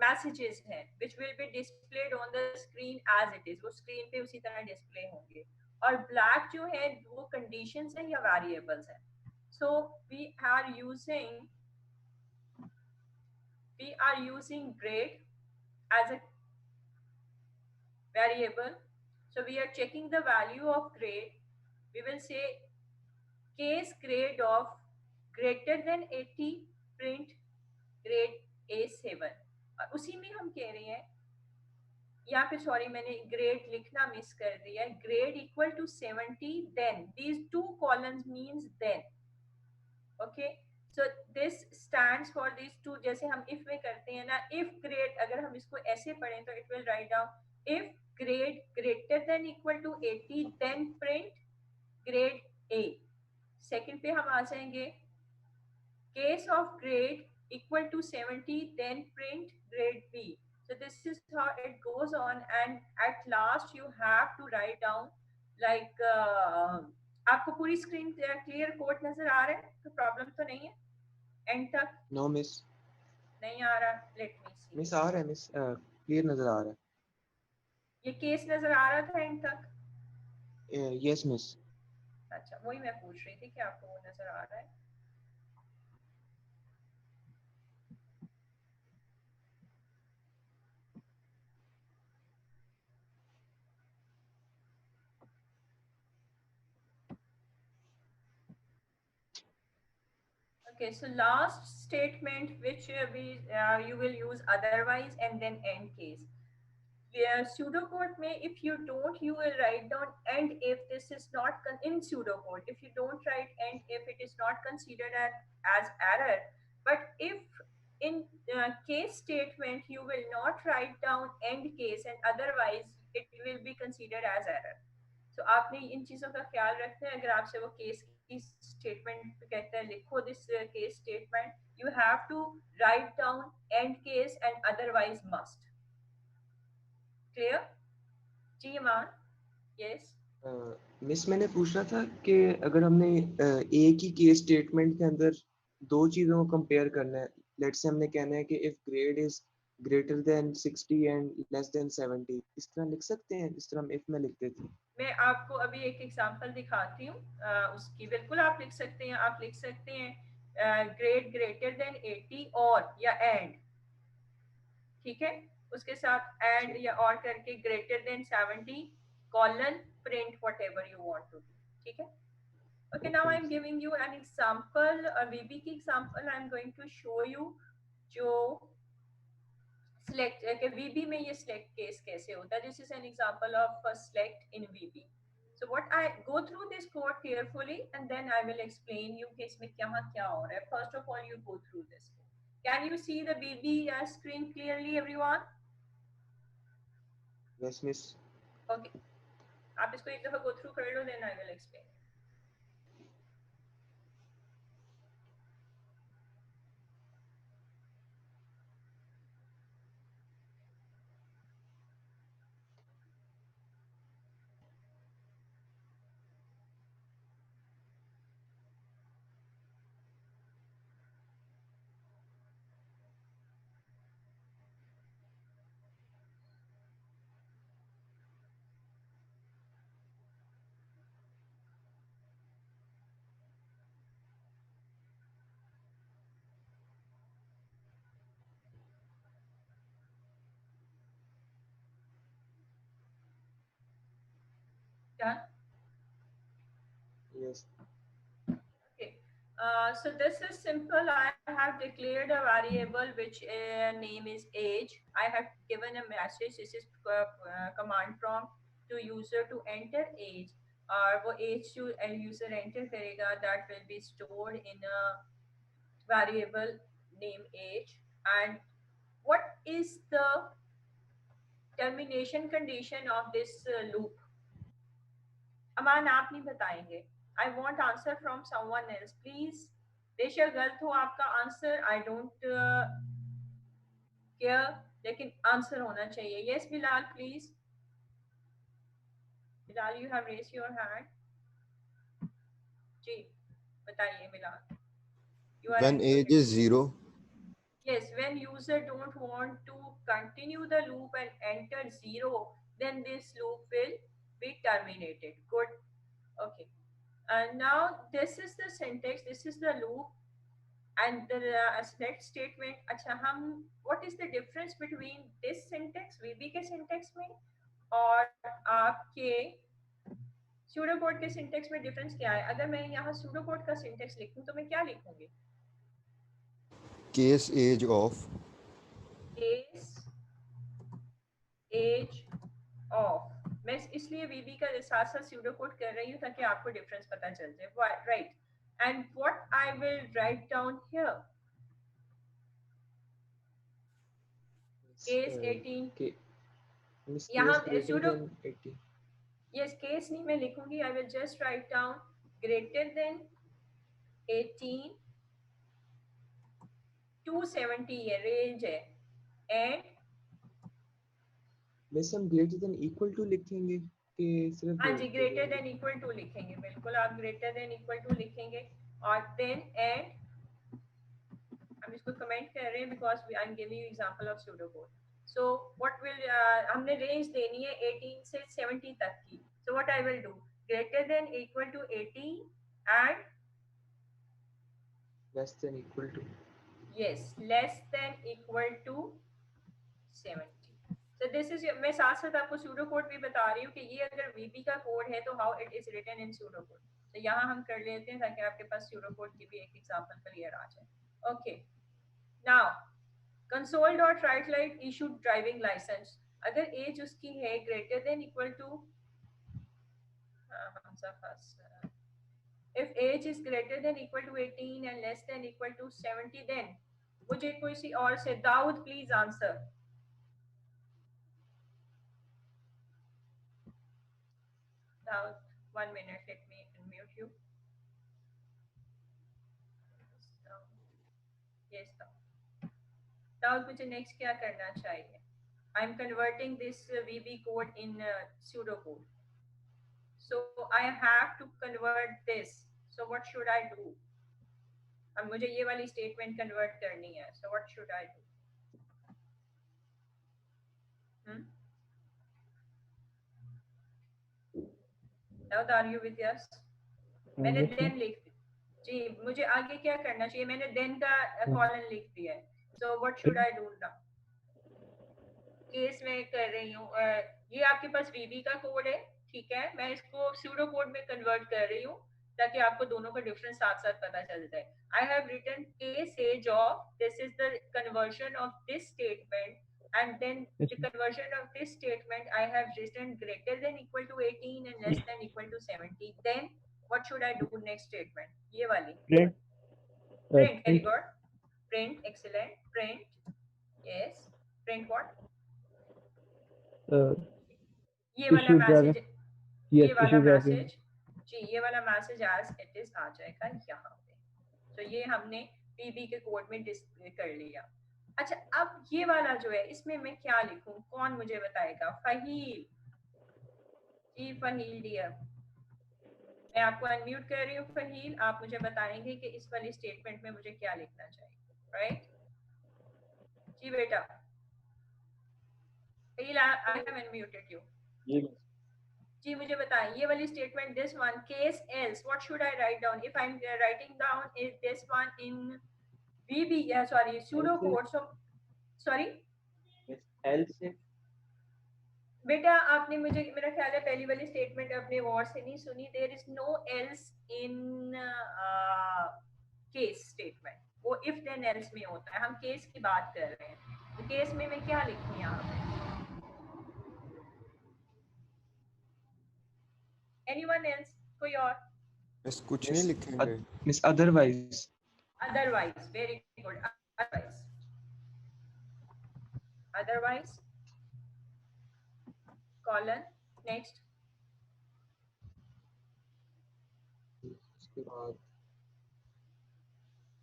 Messages हैं which will be displayed on the screen as it is, वो screen पे उसी तरह डिस्प्ले होंगे. और ब्लैक जो है वो कंडीशंस हैं या वेरिएबल्स हैं. So we are using grade as a variable. So we are checking the value of grade. We will say case grade of greater than 80 print grade A7. और उसी में हम कह रहे हैं, या फिर सॉरी मैंने ग्रेड लिखना मिस कर दिया है, grade equal to 70 then these two columns means then. Okay, so this stands for this two. जैसे हम इफ में करते हैं ना, इफ ग्रेड, अगर हम इसको ऐसे पढ़ें तो it will write down if grade greater than equal to 80 then print grade A. Second पे हम आ जाएंगे, case of grade equal to 70 then print grade B. So this is how it goes on, and at last you have to write down like आपको पूरी screen clear code नजर आ रहा है, तो problem तो नहीं है एंड तक? नो मिस, नहीं आ रहा, लेट मी सी. मिस आ रहा है मिस, क्लियर नजर आ रहा ये केस नजर आ रहा था एंड तक? है. Yes miss. अच्छा, वही मैं पूछ रही थी कि आपको वो नजर आ रहा है. Okay, so last statement which you will use otherwise and then end case. Pseudocode may, if you don't, you will write down and if this is not in pseudocode. If you don't write and if, it is not considered as error. But if in case statement you will not write down end case and otherwise, it will be considered as error. So आपने इन चीजों का ख्याल रखना है. अगर आपसे वो case की स्टेटमेंट कहता है लिखो this case statement, you have to write down and case and otherwise must. Clear जी ईमान? यस. मिस मैंने पूछना था कि अगर हमने एक ही केस स्टेटमेंट के अंदर दो चीजों को कंपेयर करना है, लेट्स से हमने कहना है कि if grade is greater than 60 and less then 70, इस तरह लिख सकते हैं जिस तरह हम इफ में लिखते थे. मैं आपको अभी एक एग्जांपल दिखाती हूँ उसकी. बिल्कुल आप लिख सकते हैं. आप लिख सकते हैं ग्रेड ग्रेटर देन 80 और या एंड, ठीक है, उसके साथ एंड या और करके greater than 70 colon print whatever you want to do. ठीक है. Okay, now I'm giving you an example, a VB की example I'm going to show you. जो select okay, VB में ये select case कैसे होता है. This is an example of a select in VB. So what I go through this code carefully and then I will explain you कि इसमें क्या हो रहा है. First of all, you go through this. Can you see the VB screen clearly, everyone? Yes miss. Okay. आप इसको एक दफा go through कर लो, then I will explain. Done? Yes. Okay. So this is simple. I have declared a variable which name is age. I have given a message. This is command prompt to user to enter age. और वो age जो user enter करेगा, that will be stored in a variable name age. And what is the termination condition of this loop? अमान आप नहीं बताएंगे. I want answer from someone else please. बेशक गलत हो आपका आंसर, आई डोंट केयर, लेकिन answer होना चाहिए. Yes Bilal please. Bilal you have raise your hand. जी बताइए Bilal. You are When age is 0. Yes, when user don't want to continue the loop and enter 0, then this loop will be terminated. Good. Okay. And now this is the syntax, this is the loop and the next statement. अच्छा हम what is the difference between this syntax VB के syntax में और आपके pseudo code के syntax में difference क्या है? अगर मैं यहाँ pseudo code का syntax लिखूं तो मैं क्या लिखूंगी? Case age of Case age of. मैं इसलिए VB का साथ साथ pseudo code कर रही हूँ ताकि आपको difference पता चल जाए. Right. And what I will write down here. Case 18. यहाँ pseudo yes case नहीं मैं लिखूंगी. I will just write down greater than 18 270 ये range है and बस हम ग्रेटर देन इक्वल टू लिखेंगे कि सिर्फ हाँ जी ग्रेटर देन इक्वल टू लिखेंगे. बिल्कुल आप ग्रेटर देन इक्वल टू लिखेंगे और देन एंड हम इसको कमेंट कर रहे हैं because I am giving you example of pseudo code. So what will हमने रेंज देनी है 18 से 70 तक की. So what I will do greater than equal to 80 and less than equal to yes less than equal to 70. So this is मैं साथ साथ आपको सूडो कोड भी बता रही हूँ कि ये अगर VB का कोड है तो how it is written in pseudo code. तो यहाँ हम कर लेते हैं ताकि आपके पास सूडो कोड की भी एक एग्जांपल क्लियर आ जाए. Okay now console.writeLine issued driving licence. अगर एज उसकी है greater than equal to if age is greater than equal to 18 and less than equal to 70 then मुझे कोई सी और से Dawood please answer. Now, 1 minute, let me unmute you. Yes, now मुझे next क्या करना चाहिए? I'm converting this VB code in pseudocode. So I have to convert this. So what should I do? अब मुझे ये वाली statement convert करनी है. So what should I do? Now are you with us? मैंने then लिख जी मुझे आगे क्या करना चाहिए. मैंने then का कॉलन लिख दिया है. So what should I do now? Case में कर रही हूँ. ये आपके पास VB का कोड है ठीक है. मैं इसको सूडो कोड में कन्वर्ट कर रही हूँ ताकि आपको दोनों का डिफरेंस साथ साथ पता चल जाए. I have written case as of this is the conversion of this statement and then the conversion of this statement I have written greater than equal to 18 and less than equal to 70. Then what should I do next statement? ये वाली print. Very good. Print. Excellent. Print. Yes. Print what? ये वाला message. ये वाला message जी ये वाला message as it is आ जाएगा यहाँ पे. तो ये हमने VB के कोड में डिस्प्ले कर लिया. अच्छा अब ये वाला जो है इसमें मैं क्या लिखूं कौन मुझे बताएगा? फहील जी. फहील डियर मैं आपको अनम्यूट कर रही हूँ. फहील आप मुझे बताएंगे कि इस वाली स्टेटमेंट में मुझे क्या लिखना चाहिए. राइट जी बेटा. फहील आई हैव अनम्यूटेड यू. जी मुझे बताएं ये वाली statement this one case else what should I right down if I am writing down is this one in VB sorry pseudo code. So sorry else बेटा आपने मुझे मेरा ख्याल है पहली वाली स्टेटमेंट अपने गौर से नहीं सुनी. There is no else in case statement. वो इफ देन एल्स में होता है. हम केस की बात कर रहे हैं तो केस में मैं क्या लिखूं यहाँ पे? एनीवन एल्स कोई और? बस कुछ नहीं लिखेंगे. Miss otherwise. Otherwise, very good. Otherwise, colon, next.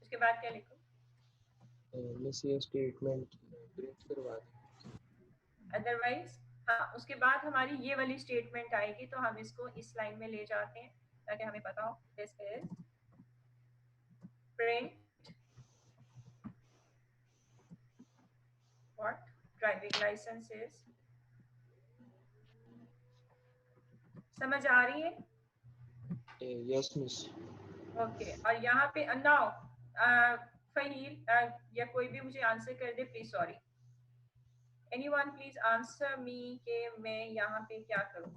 उसके बाद क्या लिखूं? मिस ये स्टेटमेंट प्रिंट करवा दें. Otherwise, हाँ उसके बाद हमारी ये वाली स्टेटमेंट आएगी तो हम इसको इस लाइन में ले जाते हैं ताकि हमें पता हो. This is print what? Driving driving licenses. समझ आ रही है? Yes, miss. ओके और यहाँ पे नाउ फहील या कोई भी मुझे आंसर कर दे please. Sorry, anyone please answer me कि मैं यहाँ पे क्या करूँ.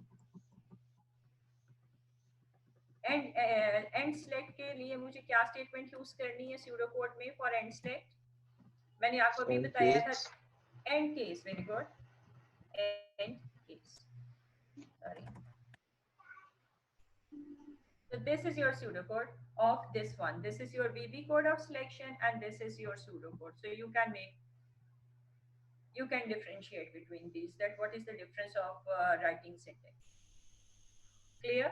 एंड सेलेक्ट के लिए मुझे क्या स्टेटमेंट यूज करनी है स्यूडो कोड में फॉर एंड सेलेक्ट? मैंने आपको अभी And बताया था. case. And case. Very good. And case. Sorry. So this is your pseudocode of this one. This is your VB code of selection and this is your pseudocode. So you can differentiate between these, that what is the difference of writing syntax. Clear?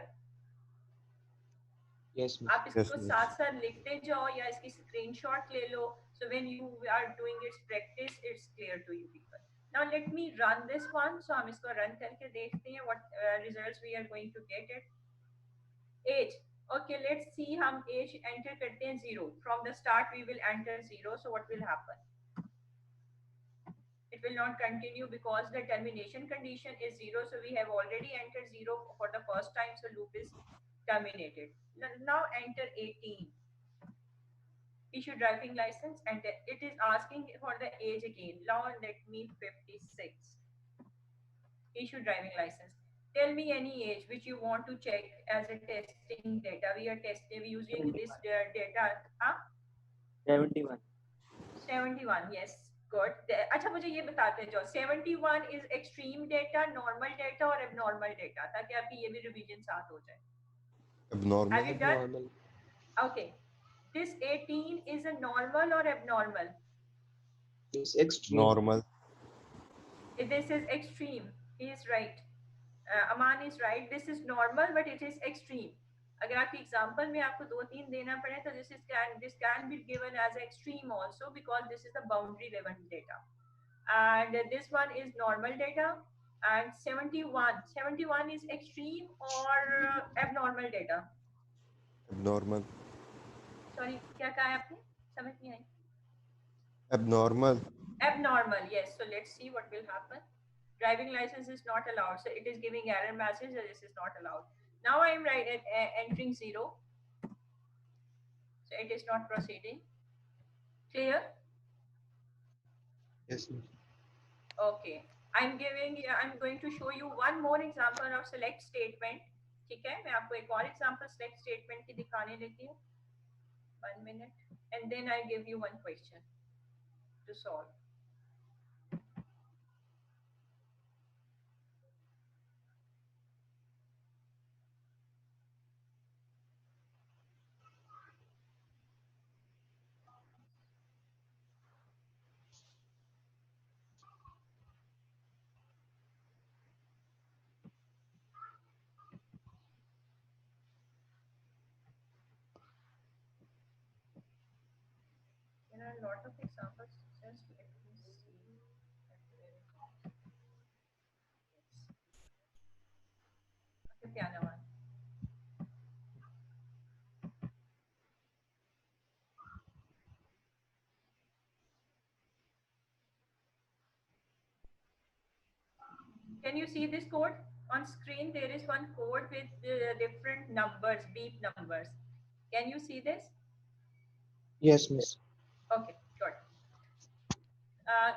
Yes, miss. आप इसको Yes, miss. साथ साथ लिखते जाओ या इसकी screenshot ले लो. So when you are doing its practice, it's clear to you people. Now let me run this one. So हम इसको run करके देखते हैं what results we are going to get it. Age. Okay, let's see हम age enter करते हैं 0. From the start we will enter 0. So what will happen? It will not continue because the termination condition is 0. So we have already entered 0 for the first time. So loop is terminated. Now enter 18. Issue driving license and it is asking for the age again. Now let me 56. Issue driving license. Tell me any age which you want to check as a testing data. We are testing using this data. Huh? 71. 71. Yes, good. अच्छा मुझे ये बताते हैं जो 71 is extreme data, normal data और abnormal data, ताकि आपकी ये भी revision साथ हो जाए. Abnormal. Have you done? Normal. Okay. This 18 is a normal or abnormal? It's extreme. Normal. This is extreme. He is right. Aman is right. This is normal, but it is extreme. अगर आपकी example में आपको 2-3 देना पड़े तो this can be given as extreme also because this is the boundary level data. And this one is normal data. And 71 is extreme or abnormal data? Abnormal. Sorry, क्या कहा है आपने? समझ नहीं आई. Abnormal. Abnormal, yes. So let's see what will happen. Driving license is not allowed. So it is giving error message that this is not allowed. Now I am entering 0. So it is not proceeding. Clear? Yes, miss. Okay. I'm going to show you one more example of select statement. ठीक है, मैं आपको एक और example select statement की दिखाने देती हूँ. 1 minute. And then I give you one question to solve. There are a lot of examples. Just let me see. Okay, piano one. Can you see this code on screen? There is one code with different numbers, beep numbers. Can you see this? Yes, miss. Okay, good.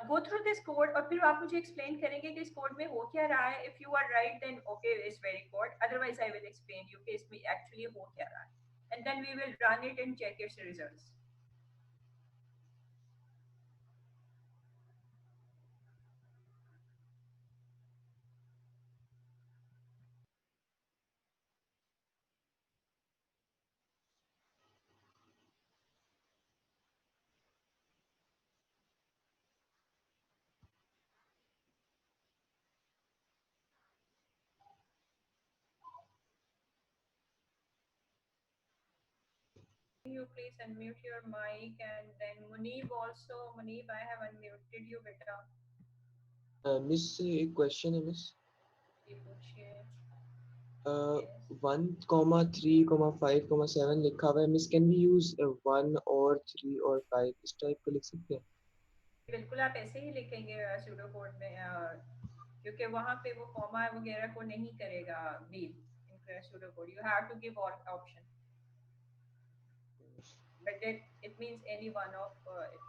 Go through this code और फिर आप मुझे explain करेंगे कि इस code में हो क्या रहा है. If you are right, then okay, it's very good. Otherwise, I will explain you कि इसमें actually हो क्या रहा है. And then we will run it and check its results. You please unmute your mic and then Muneeb also. Muneeb, I have unmuted you beta. Miss, एक question है miss. जी पूछिए. 1,3,5,7 लिखा हुआ है. Miss, can we use 1 or 3 or 5 इस type का लिख सकते हैं? बिल्कुल आप ऐसे ही लिखेंगे सूडो कोड में क्योंकि वहां पे वो कॉमा वगैरह को नहीं करेगा while in pseudo code you have to give option but it means any one of it.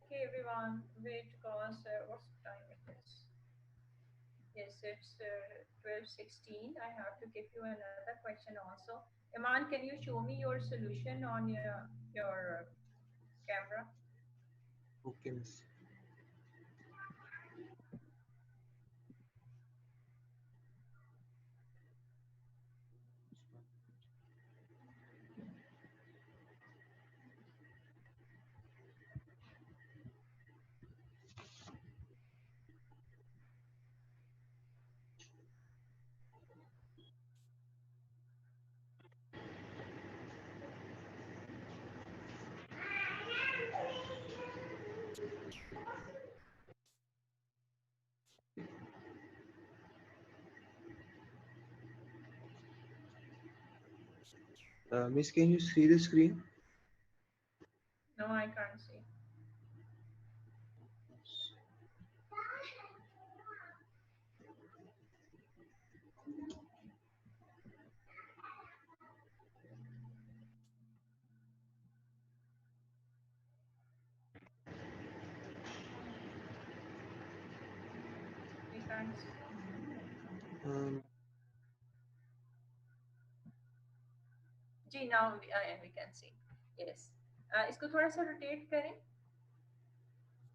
Okay, everyone, wait because what's the time it is? Yes, it's 12:16. I have to give you another question also. Iman, can you show me your solution on your camera? Okay, miss. Miss, can you see the screen? No, I can't see. We can't see. Um, जी, now we can see. Yes. इसको थोड़ा सा rotate करें.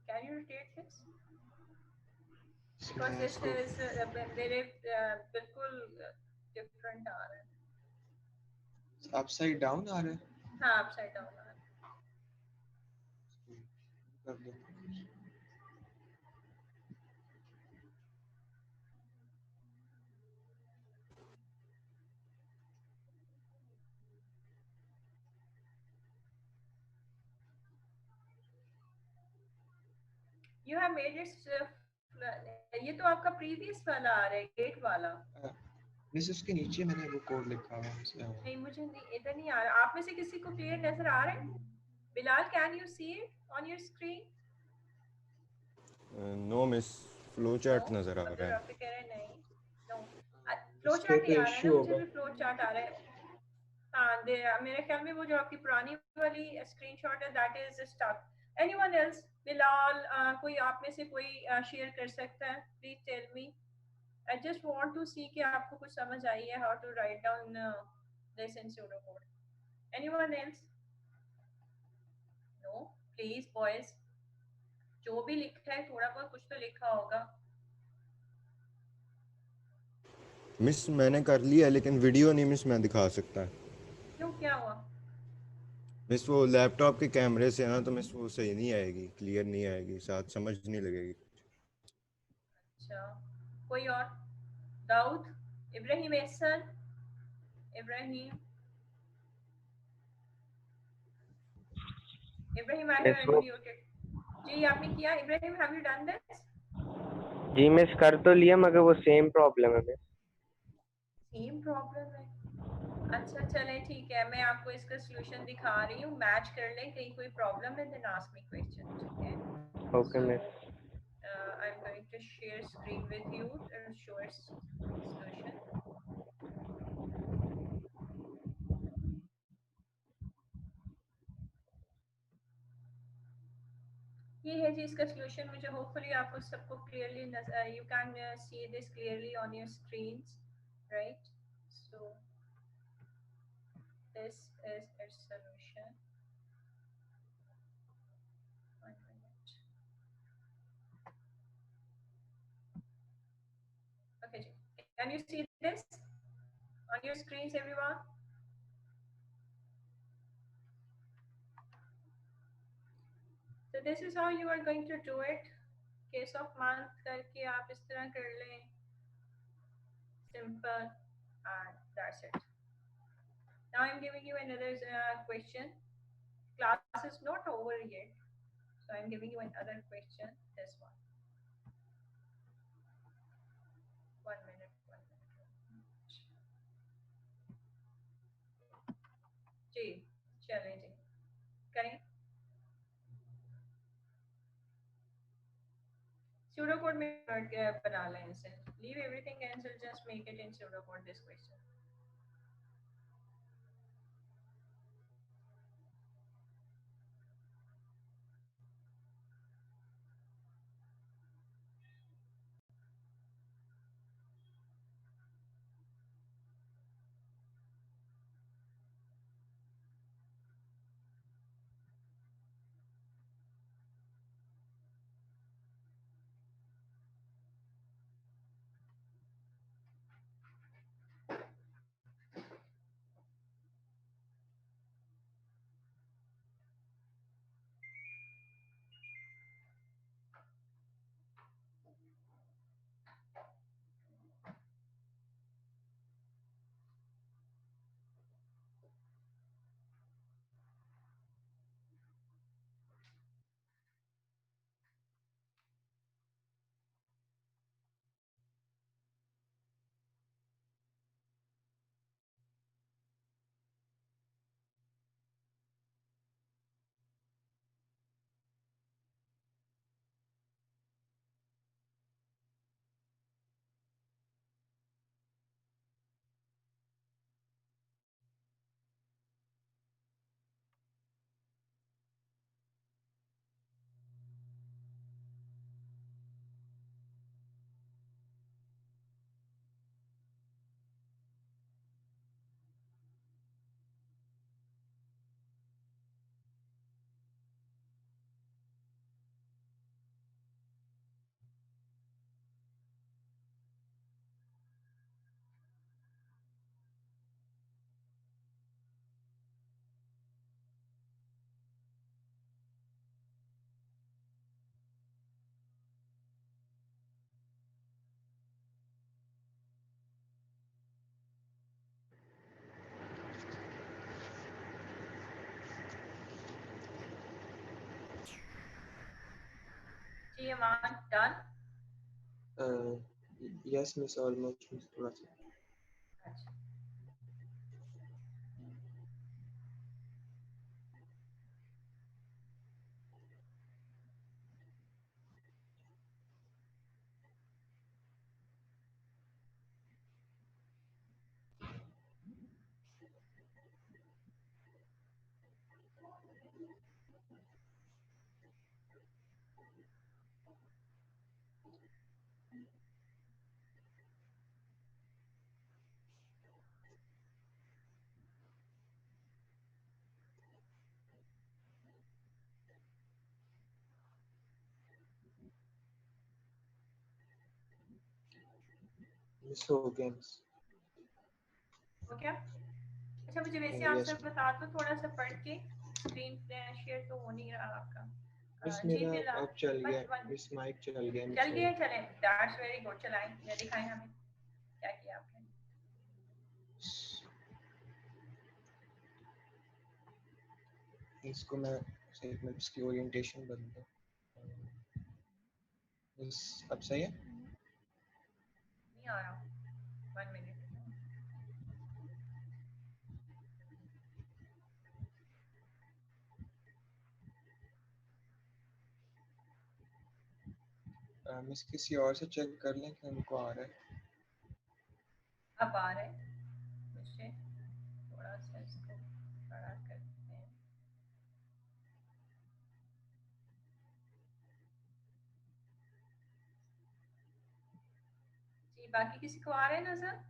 Can you rotate this? Because इसमें this इसको is मेरे बिल्कुल different आ रहा है. अपसाइड डाउन आ रहा है. हाँ, upside down आ रहा है. कर दो. You have made it ये तो आपका previous वाला आ रहा है gate वाला. मिस, उसके नीचे मैंने वो कोड लिखा हुआ है. नहीं मुझे नहीं इधर नहीं आ रहा. आप में से किसी को clear नजर आ रहा है? Bilal, can you see it on your screen? No miss flow No. Chart नज़र आ अब्दुल रहा है. राफी कह रहे हैं नहीं. No. फ्लो इसके चार्ट ही तो आ रहा है इशू ना. मुझे होगा. भी फ्लो चार्ट आ रहा है. हाँ, मेरे ख्याल में वो जो आपकी पुरानी वाली स्क्रीनशॉट है that is stuck. Anyone else? Bilal, कोई आप में से कोई शेयर कर सकता है? Please tell me. I just want to see कि आपको कुछ समझ आई है how to write down this in pseudo code. Anyone else? No. Please boys, जो भी लिखा है थोड़ा बहुत कुछ तो लिखा होगा. मिस मैंने कर लिया लेकिन वीडियो नहीं मिस मैं दिखा सकता. क्यों, क्या हुआ? मिस वो लैपटॉप के कैमरे से है ना, तो मिस वो सही नहीं आएगी, क्लियर नहीं आएगी, साथ समझ नहीं लगेगी. अच्छा, कोई और? Dawood, Ibrahim Ehsan, Ibrahim, Ibrahim I Yes, have वो अनम्यूटेड. जी, आपने किया Ibrahim? Have you done this? जी मिस कर तो लिया मगर वो सेम प्रॉब्लम है मिस. सेम प्रॉब्लम है. अच्छा चलें, ठीक है, मैं आपको इसका सॉल्यूशन दिखा रही हूँ. मैच कर लें, कहीं कोई प्रॉब्लम है देन आस्क मी क्वेश्चन. ठीक है. Okay so miss. I am going to share screen with you and show solution. ये है जी इसका सॉल्यूशन. मुझे होपफुली आपको सबको clearly you can see this clearly on your screens, right? So this is its solution. 1 minute. Okay जी. Can you see this on your screens, everyone? So this is how you are going to do it. Case of month करके आप इस तरह कर लें. Simple, and that's it. Now I'm giving you another question. Class is not over yet, so I'm giving you another question. This one. 1 minute. 1 minute. जी चलें जी करें. Pseudocode में बना लें इसे. Leave everything else and just make it in pseudocode this question. Ji Aman done. Yes, miss, almost miss थोड़ा सा. अच्छा. Miss हो गया miss. हो गया. अच्छा मुझे वैसे Yes. आंसर बता दो थोड़ा सा पढ़ के. स्क्रीन शेयर तो हो नहीं रहा आपका. मिस जी मेरा फिलहाल अब चल गया. बस मिस माइक चल गया. चल गया. चलें. That's very good. चलाएं या दिखाएं हमें क्या किया आपने. इसको मैं एक मिनट इसकी ओरिएंटेशन बदल दूं. मिस अब सही है. नहीं आ रहा. 1 मिनट. मिस किसी और से चेक कर लें कि उनको आ रहा है. अब आ रहा है मुझे. थोड़ा सा इसको बड़ा करते हैं. जी बाकी किसी को आ रहा है नजर.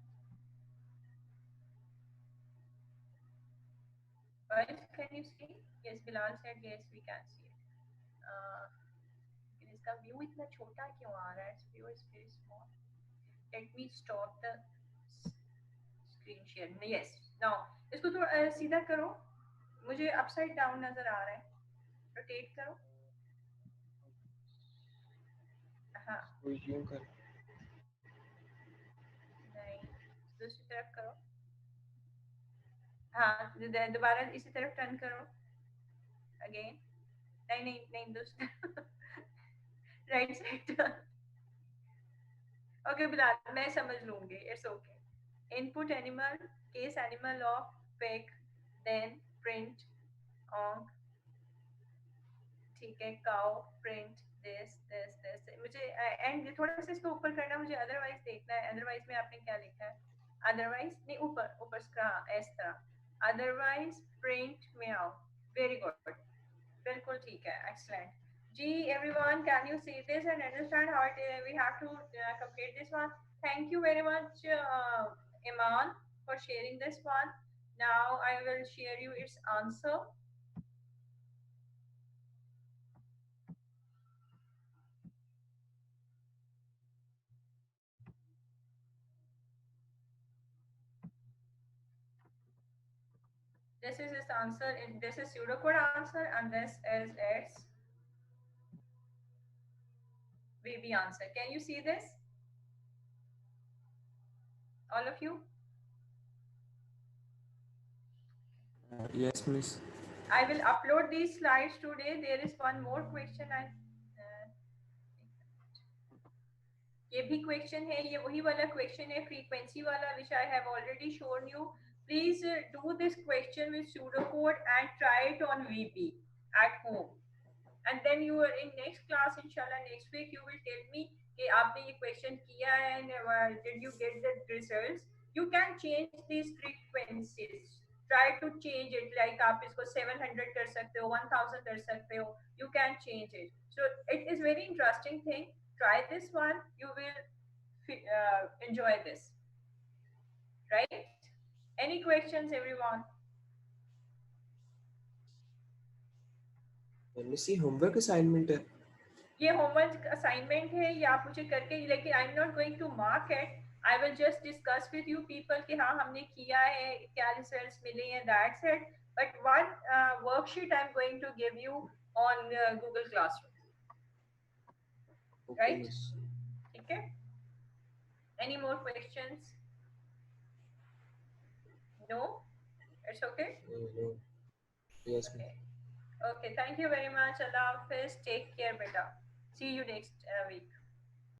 Can you see? Yes, Bilal said yes, we can see it. लेकिन इसका व्यू इतना छोटा क्यों आ रहा है? Its view is very small. Let me stop the screen share. Yes. Now इसको थोड़ा सीधा करो. मुझे अपसाइड डाउन नजर आ रहा है. रोटेट करो. हाँ. यूं कर. नहीं. दूसरी तरफ करो. हाँ. दोबारा इसी तरफ टर्न करो. अगेन. नहीं नहीं नहीं दूसरा. Right side turn. Okay Bilal मैं समझ लूंगी. It's okay. Input animal, case animal of pig, then print on. ठीक है. cow, print this. मुझे एंड थोड़ा सा इसको ऊपर करना मुझे अदरवाइज देखना है. अदरवाइज में आपने क्या लिखा है? अदरवाइज नहीं ऊपर ऊपर इसका इस तरह. अदरवाइज प्रिंट में आओ. Very good. बिल्कुल ठीक है. एक्सलेंट. जी everyone, can you see this and understand how we have to complete this one? Thank you very much, Iman, for sharing this one. Now I will share you its answer. This is its answer. This is pseudocode answer, and this is its VB answer. Can you see this? All of you? Yes, miss. I will upload these slides today. There is one more question. ये भी question है. ये वही वाला question है frequency वाला which I have already shown you. Please do this question with pseudocode and try it on VB at home. And then you are in next class inshallah next week you will tell me कि आपने ये question किया है and did you get the results. You can change these frequencies. Try to change it. Like आप इसको 700 कर सकते हो, 1000 कर सकते हो. You can change it. So it is very interesting thing. Try this one. You will enjoy this. Right? Any questions, everyone? Miss ये homework assignment है. ये होमवर्क असाइनमेंट है. ये आप मुझे करके लेकिन I am not going to mark it. I will just discuss with you people कि हाँ हमने किया है, क्या रिजल्ट्स मिले हैं. That's it. But one worksheet I am going to give you on Google Classroom. Okay, right? miss. ठीक है. Any more questions? No? It's okay. No. Yes, miss. Okay. Okay, thank you very much. Allah Hafiz. Take care, beta. See you next week.